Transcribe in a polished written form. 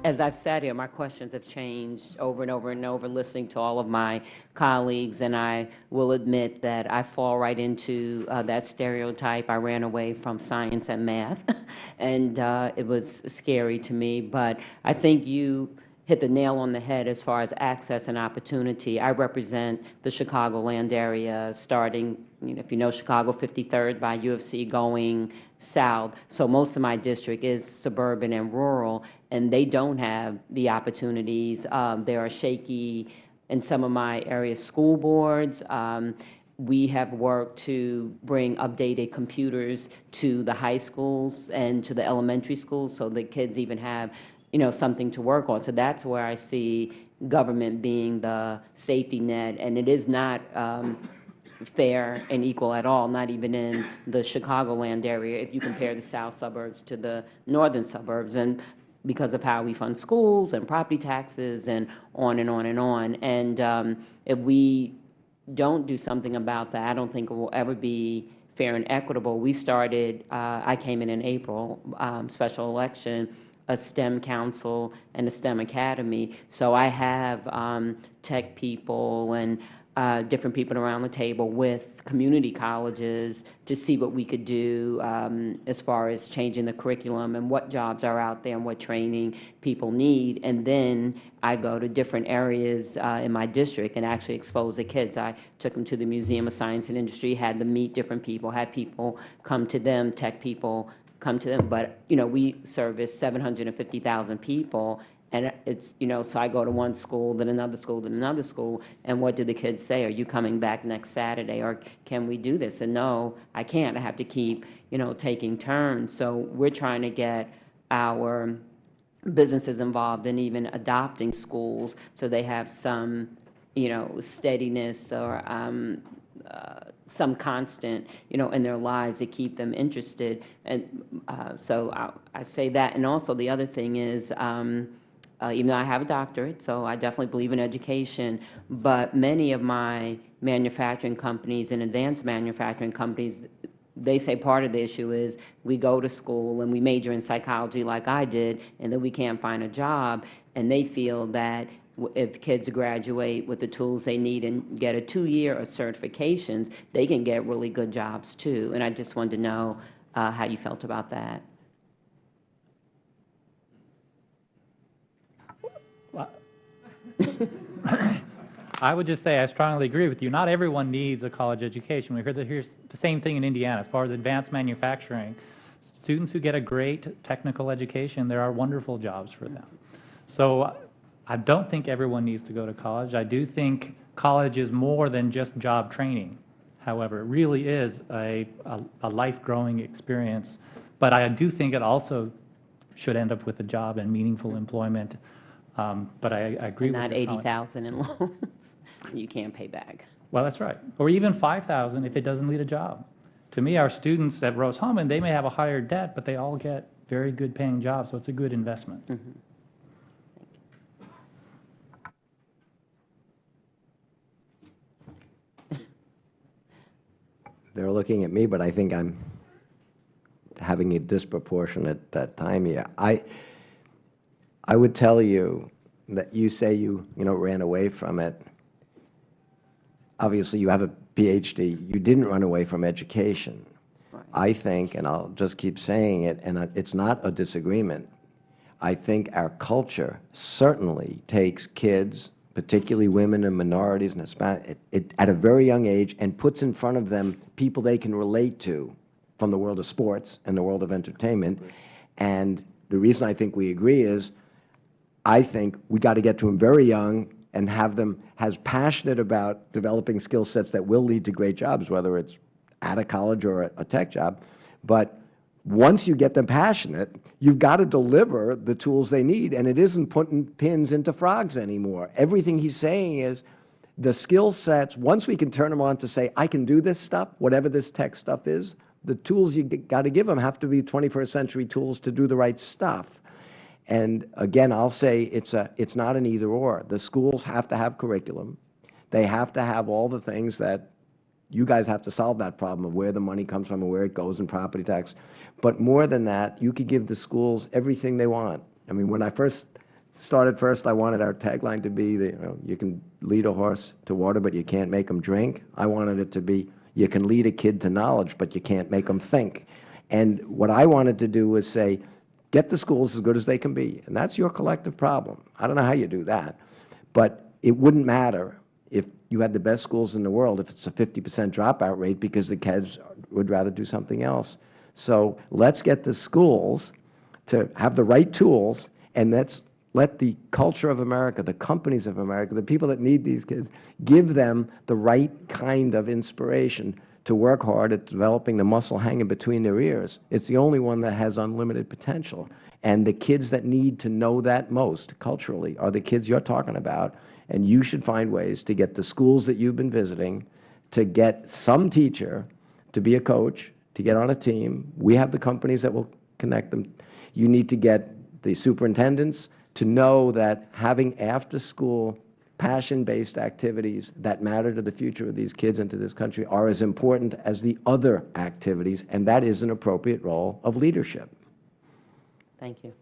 as I've sat here, my questions have changed over and over and over, listening to all of my colleagues, and I will admit that I fall right into that stereotype. I ran away from science and math, and it was scary to me. But I think you hit the nail on the head as far as access and opportunity. I represent the Chicagoland area, starting, if you know Chicago, 53rd by UFC, going south. So most of my district is suburban and rural, and they don't have the opportunities. There are shaky in some of my area school boards. We have worked to bring updated computers to the high schools and to the elementary schools so the kids even have something to work on. So that's where I see government being the safety net, and it is not fair and equal at all, not even in the Chicagoland area if you compare the south suburbs to the northern suburbs, and because of how we fund schools and property taxes and on and on and on. And if we don't do something about that, I don't think it will ever be fair and equitable. We started, I came in April, special election, a STEM council and a STEM academy. So I have tech people and different people around the table with community colleges to see what we could do as far as changing the curriculum and what jobs are out there and what training people need. And then I go to different areas in my district and actually expose the kids. I took them to the Museum of Science and Industry, had them meet different people, had people come to them, tech people come to them. But, we service 750,000 people. And it's, so I go to one school, then another school, then another school, and what do the kids say? Are you coming back next Saturday, or can we do this? And no, I can't. I have to keep, taking turns. So we're trying to get our businesses involved in even adopting schools so they have some, steadiness or some constant, in their lives to keep them interested. And so I say that. And also the other thing is, even though I have a doctorate, so I definitely believe in education, but many of my manufacturing companies and advanced manufacturing companies, they say part of the issue is we go to school and we major in psychology like I did, and then we can't find a job, and they feel that if kids graduate with the tools they need and get a 2-year of certifications, they can get really good jobs too. And I just wanted to know how you felt about that. I would just say I strongly agree with you. Not everyone needs a college education. We heard that here's the same thing in Indiana as far as advanced manufacturing. Students who get a great technical education, there are wonderful jobs for them. So I don't think everyone needs to go to college. I do think college is more than just job training. However, it really is a life-growing experience. But I do think it also should end up with a job and meaningful employment. But I agree with not 80,000 in loans you can't pay back. Well, that's right. Or even 5,000 if it doesn't lead a job. To me, our students at Rose-Hulman, they may have a higher debt, but they all get very good paying jobs, so it's a good investment. Mm-hmm. They're looking at me, but I think I'm having a disproportionate time here. I would tell you that you say you ran away from it. Obviously, you have a PhD. You didn't run away from education. Right. I think, and I'll just keep saying it, and it's not a disagreement, I think our culture certainly takes kids, particularly women and minorities and Hispanic, at a very young age, and puts in front of them people they can relate to from the world of sports and the world of entertainment. And the reason I think we agree is I think we got to get to them very young and have them as passionate about developing skill sets that will lead to great jobs, whether it's at a college or a tech job. But once you get them passionate, you've got to deliver the tools they need, and it isn't putting pins into frogs anymore. Everything he's saying is the skill sets, once we can turn them on to say, I can do this stuff, whatever this tech stuff is, the tools you got to give them have to be 21st century tools to do the right stuff. And again, I'll say it's not an either-or. The schools have to have curriculum. They have to have all the things that you guys have to solve that problem of where the money comes from and where it goes in property tax. But more than that, you could give the schools everything they want. I mean, when I first started first, I wanted our tagline to be, you can lead a horse to water, but you can't make him drink. I wanted it to be, you can lead a kid to knowledge, but you can't make him think. And what I wanted to do was say, get the schools as good as they can be. And that's your collective problem. I don't know how you do that. But it wouldn't matter if you had the best schools in the world if it's a 50% dropout rate, because the kids would rather do something else. So let's get the schools to have the right tools, and let's let the culture of America, the companies of America, the people that need these kids, give them the right kind of inspiration to work hard at developing the muscle hanging between their ears. It's the only one that has unlimited potential. And the kids that need to know that most culturally are the kids you're talking about. And you should find ways to get the schools that you've been visiting, to get some teacher to be a coach, to get on a team. We have the companies that will connect them. You need to get the superintendents to know that having after-school passion-based activities that matter to the future of these kids and to this country are as important as the other activities, and that is an appropriate role of leadership. Thank you.